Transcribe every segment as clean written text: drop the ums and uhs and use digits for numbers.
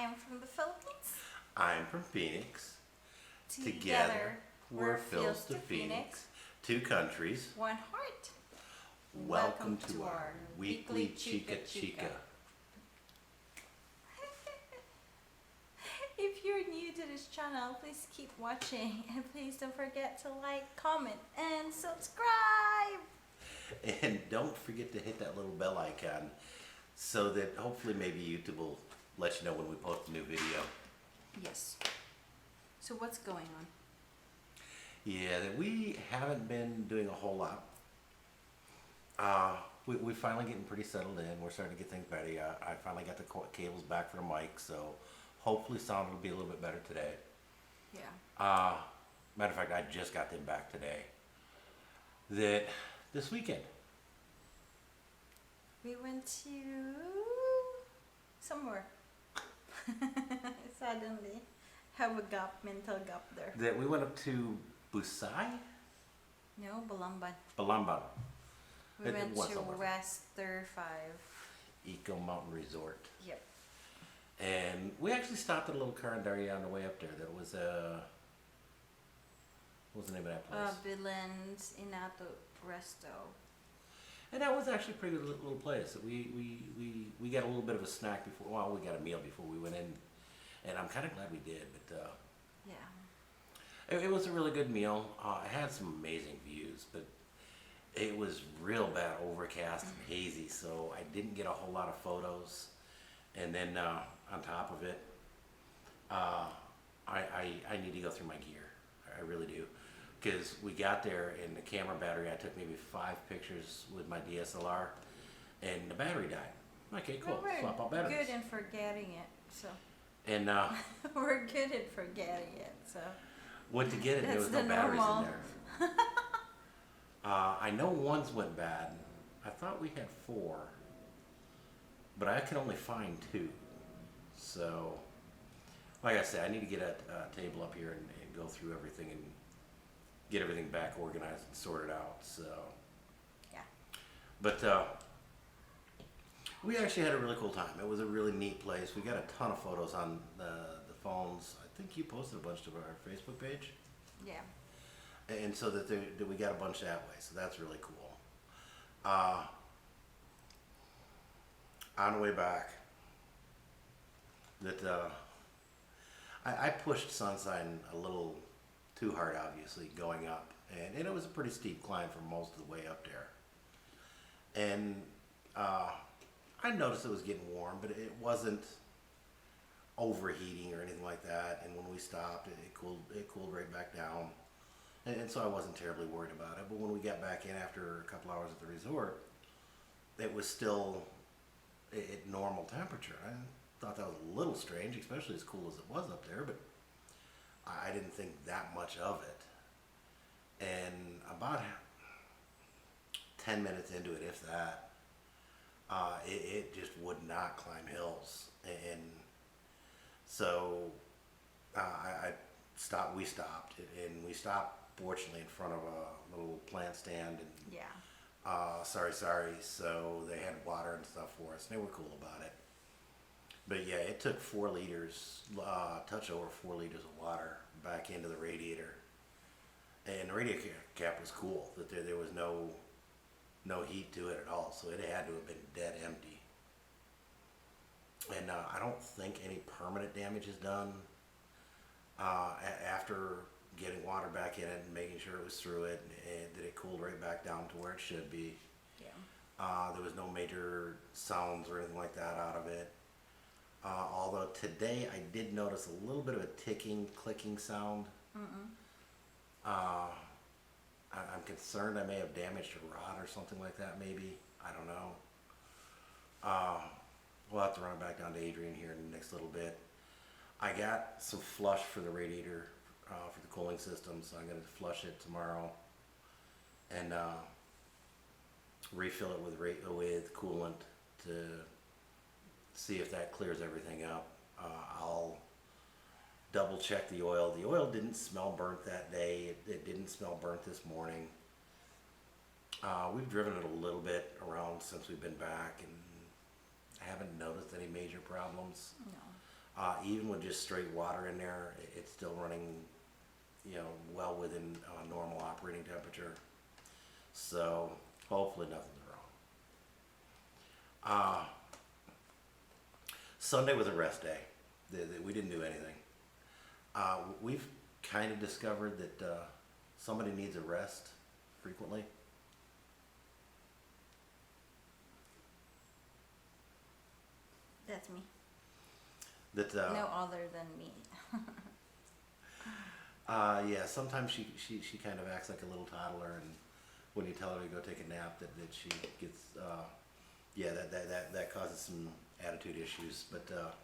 am from the Philippines. I'm from Phoenix. Together, we're Phils Phils to Phoenix. Two countries. One heart. Welcome to our weekly Chikka2x. If you're new to this channel, please keep watching and please don't forget to like, comment, and subscribe. And don't forget to hit that little bell icon so that hopefully maybe YouTube will let you know when we post a new video. Yes. So what's going on? Yeah, that we haven't been doing a whole lot. We're finally getting pretty settled in. We're starting to get things better. I finally got the cables back for the mic, so hopefully sound will be a little bit better today. Yeah. Matter of fact, I just got them back today. That this weekend. We went to somewhere. Suddenly have a mental gap there. That we went up to Busai? No, Balamban. Balamban. We went to somewhere. Wester 5. Eco Mountain Resort. Yep. And we actually stopped at a little car in Darien on the way up there. That was what was the name of that place? Bilen's Inato Resto. And that was actually a pretty good little place. We got a little bit of a snack before. Well, we got a meal before we went in, and I'm kind of glad we did. But Yeah. it was a really good meal. It had some amazing views, but it was real bad, overcast and hazy, so I didn't get a whole lot of photos. And then on top of it, I need to go through my gear. I really do. Because we got there and the camera battery, I took maybe 5 pictures with my DSLR and the battery died. Okay, cool. Well, we're Swap out batteries. good in forgetting it, so. And We're good at forgetting it, so. went to get it, there That's was no the batteries normal. in there. I know one's went bad. I thought we had 4, but I can only find 2. So, like I said, I need to get a table up here and go through everything and get everything back organized and sorted out. So, Yeah. but we actually had a really cool time. It was a really neat place. We got a ton of photos on the phones. I think you posted a bunch to our Facebook page. Yeah. And so that we got a bunch that way, so that's really cool. On the way back, that I pushed Sunshine a little too hard, obviously, going up, and it was a pretty steep climb for most of the way up there. And I noticed it was getting warm, but it wasn't overheating or anything like that. And when we stopped, it cooled right back down. And so I wasn't terribly worried about it. But when we got back in after a couple hours at the resort, it was still at normal temperature. I thought that was a little strange, especially as cool as it was up there, but I didn't think that much of it. And about 10 minutes into it, if that, it just would not climb hills. And so we stopped, and we stopped fortunately in front of a little plant stand, and Yeah. sorry, so they had water and stuff for us, and they were cool about it. But yeah, it took 4 liters, touch over 4 liters of water back into the radiator. And the radiator cap was cool, that there was no heat to it at all, so it had to have been dead empty. And I don't think any permanent damage is done after getting water back in it and making sure it was through it, and that it cooled right back down to where it should be. Yeah. There was no major sounds or anything like that out of it. Although today I did notice a little bit of a ticking, clicking sound. I'm concerned I may have damaged a rod or something like that, maybe. I don't know. We'll have to run it back down to Adrian here in the next little bit. I got some flush for the radiator for the cooling system, so I'm going to flush it tomorrow and refill it with coolant to see if that clears everything up. I'll double check the oil. The oil didn't smell burnt that day. It didn't smell burnt this morning. We've driven it a little bit around since we've been back, and I haven't noticed any major problems. No. Even with just straight water in there, it's still running, well within normal operating temperature. So hopefully nothing's wrong. Sunday was a rest day. We didn't do anything. We've kind of discovered that somebody needs a rest frequently. That's me. That No other than me. yeah, sometimes she kind of acts like a little toddler, and when you tell her to go take a nap, that she gets that causes some attitude issues. But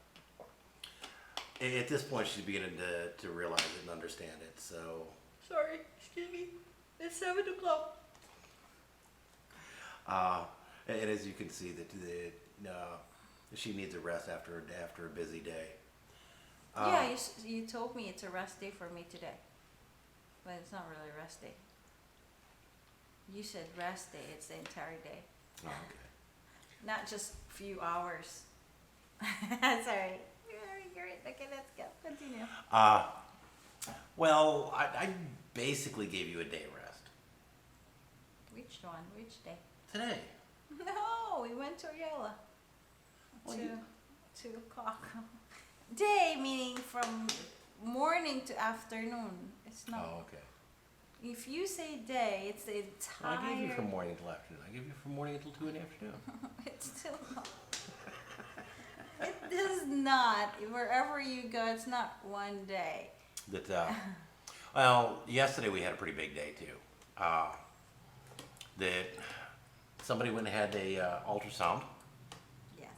at this point, she's beginning to realize it and understand it. So Sorry, excuse me. It's 7 o'clock. and as you can see, she needs a rest after a busy day. Yeah, you told me it's a rest day for me today, but it's not really a rest day. You said rest day. It's the entire day, Oh, okay. not just few hours. Sorry. Very great. Okay, let's go. Continue. Well, I basically gave you a day rest Which one? Which day? today. No, we went to Ariella. Well, to you- 2 o'clock. Day meaning from morning to afternoon. It's not. Oh, okay. If you say day, it's the Well, entire. I gave you from morning till afternoon. I gave you from morning until 2 in the afternoon. It's still not. It does not. Wherever you go, it's not one day. Well, yesterday we had a pretty big day too. That somebody went and had a ultrasound Yes.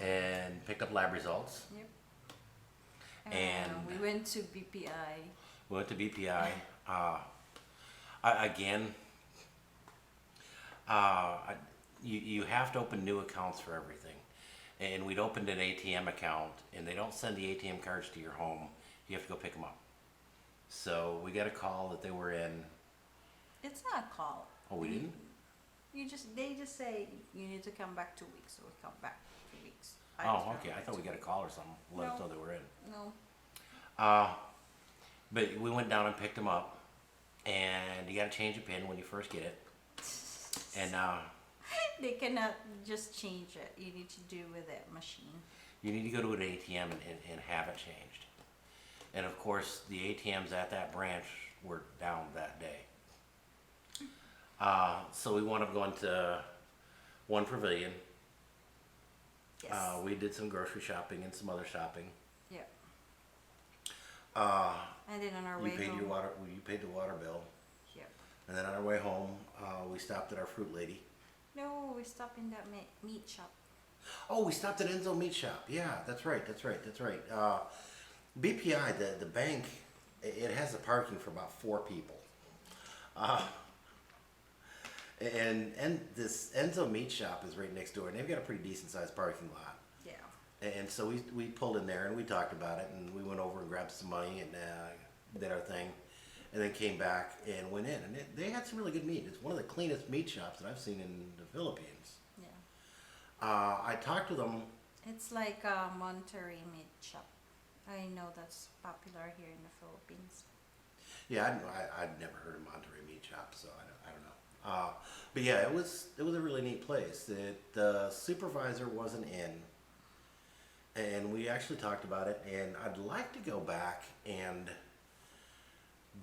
and picked up lab results. Yep. And we went to BPI. we went to BPI. Again, you have to open new accounts for everything. And we'd opened an ATM account, and they don't send the ATM cards to your home. You have to go pick them up. So we got a call that they were in. It's not a call. Oh, we didn't? They just say you need to come back 2 weeks, so we come back 2 weeks. Oh, okay. I thought we got a call or something. Let us No. know they were in. No. But we went down and picked them up, and you got to change a pin when you first get it. And They cannot just change it. You need to do with it machine. you need to go to an ATM and have it changed. And of course, the ATMs at that branch were down that day. So we wound up going to one pavilion. Yes. We did some grocery shopping and some other shopping. Yeah. Uh, And then on our you way paid home. you paid the water bill. Yep. And then on our way home, we stopped at our fruit lady. No, we stopped in that meat shop. Oh, we stopped at Enzo Meat Shop. Yeah, that's right. BPI, the bank, it has the parking for about 4 people. And this Enzo Meat Shop is right next door, and they've got a pretty decent sized parking lot. Yeah. And so we pulled in there and we talked about it, and we went over and grabbed some money and did our thing, and then came back and went in, and they had some really good meat. It's one of the cleanest meat shops that I've seen in the Philippines. Yeah. I talked to them. It's like a Monterey meat shop. I know that's popular here in the Philippines. Yeah, I'd never heard of Monterey Meat Shop, so I don't know. But yeah, it was a really neat place. The supervisor wasn't in, and we actually talked about it. And I'd like to go back and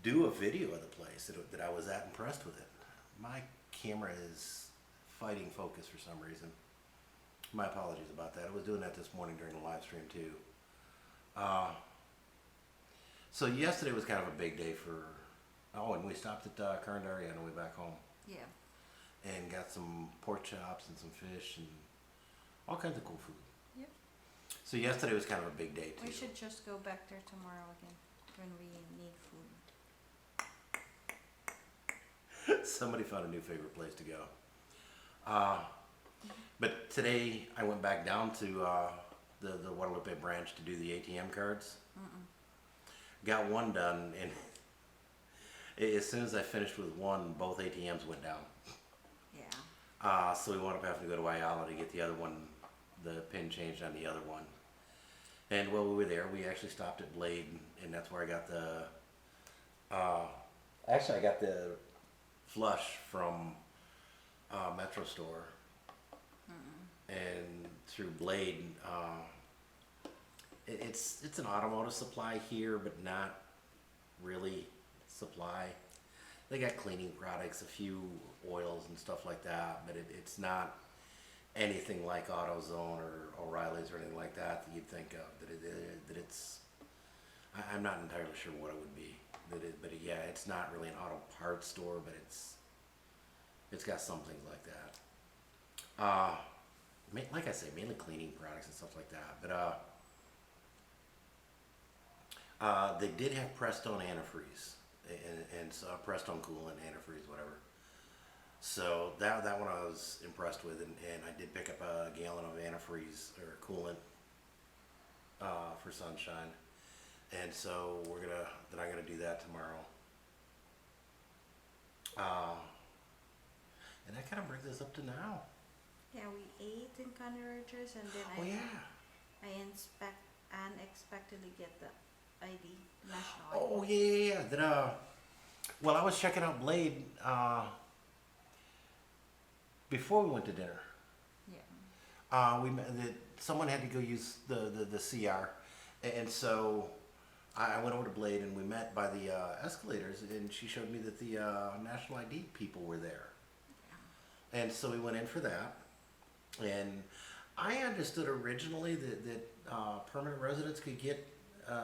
do a video of the place that I was that impressed with it. My camera is fighting focus for some reason. My apologies about that. I was doing that this morning during the live stream too. So yesterday was kind of a big day for. Oh, and we stopped at Carndaria on the way back home Yeah. and got some pork chops and some fish and all kinds of cool food. Yep. So yesterday was kind of a big day too. We should just go back there tomorrow again when we need food. Somebody found a new favorite place to go. But today I went back down to the Guadalupe branch to do the ATM cards. Got one done, and as soon as I finished with one, both ATMs went down. Yeah. So we wound up having to go to Ayala to get the other one, the pin changed on the other one. And while we were there, we actually stopped at Blade, and that's where I got the. Actually, I got the flush from Metro Store, and through Blade. It's an automotive supply here, but not really supply. They got cleaning products, a few oils and stuff like that, but it's not anything like AutoZone or O'Reilly's or anything like that you'd think of. That it's. I'm not entirely sure what it would be. But yeah, it's not really an auto parts store, but it's got some things like that. Like I say, mainly cleaning products and stuff like that. But they did have Prestone antifreeze and Prestone coolant, antifreeze, whatever. So that one I was impressed with, and I did pick up a gallon of antifreeze or coolant for Sunshine. And so I'm gonna do that tomorrow. And that kind of brings us up to now. Yeah, we ate in Connie Rogers, and then I unexpectedly get the ID, national ID. Oh yeah. Well, I was checking out Blade before we went to dinner. Yeah. Someone had to go use the CR, and so I went over to Blade, and we met by the escalators, and she showed me that the national ID people were there. Yeah. And so we went in for that, and I understood originally that permanent residents could get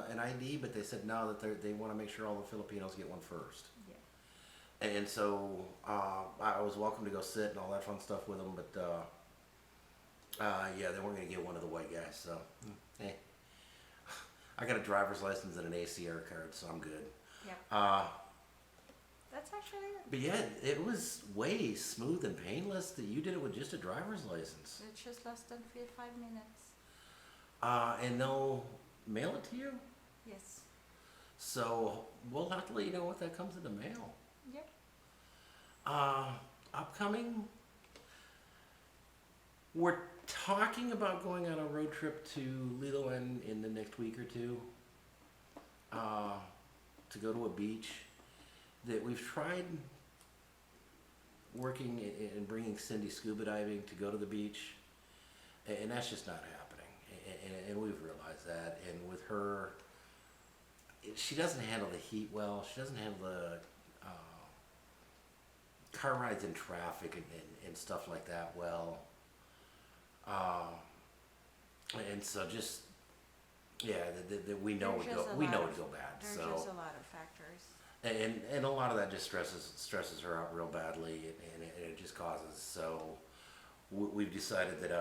an ID, but they said no, that they want to make sure all the Filipinos get one first. Yeah. And so I was welcome to go sit and all that fun stuff with them, but yeah, they weren't going to get one of the white guys, so hey. I got a driver's license and an ACR card, so I'm good. Yeah. That's actually it. But yeah, it was way smooth and painless that you did it with just a driver's license. It's just less than 5 minutes. And they'll mail it to you? Yes. So we'll have to let you know what that comes in the mail. Yep. Upcoming, we're talking about going on a road trip to Liloan in the next week or two to go to a beach that we've tried working and bringing Cindy scuba diving to go to the beach, and that's just not happening, and we've realized that. And with her, she doesn't handle the heat well. She doesn't handle the car rides in traffic and stuff like that well. And so just we know it would go bad. There's So just a lot of factors. and a lot of that just stresses her out real badly, and it just causes. So we've decided that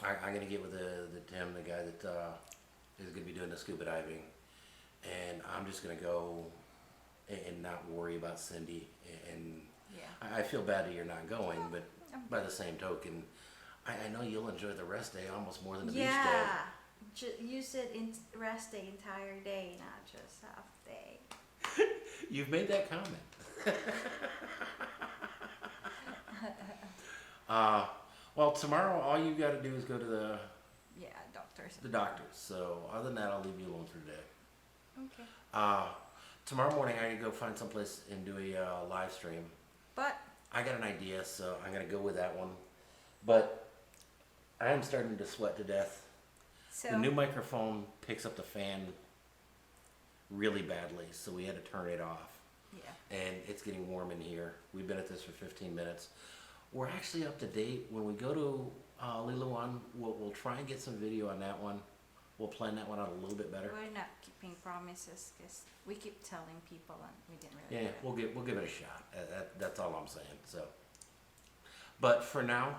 I'm gonna get with the Tim, the guy that is gonna be doing the scuba diving, and I'm just gonna go and not worry about Cindy. And Yeah. I feel bad that you're not going, but by the same token, I know you'll enjoy the rest day almost more than the beach day. Yeah. You said rest the entire day, not just half day. You've made that comment. Well, tomorrow all you got to do is go to the doctors. So other than that, I'll leave you alone for today. Okay. Tomorrow morning I gotta go find someplace and do a live stream. But I got an idea, so I'm gonna go with that one. But I am starting to sweat to death. so The new microphone picks up the fan really badly, so we had to turn it off. yeah. And it's getting warm in here. We've been at this for 15 minutes. We're actually up to date. When we go to Liloan, we'll try and get some video on that one. We'll plan that one out a little bit better. We're not keeping promises because we keep telling people and we didn't really Yeah, do it. we'll give it a shot. That's all I'm saying. So, but for now,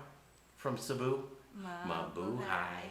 from Cebu, Mabuhay.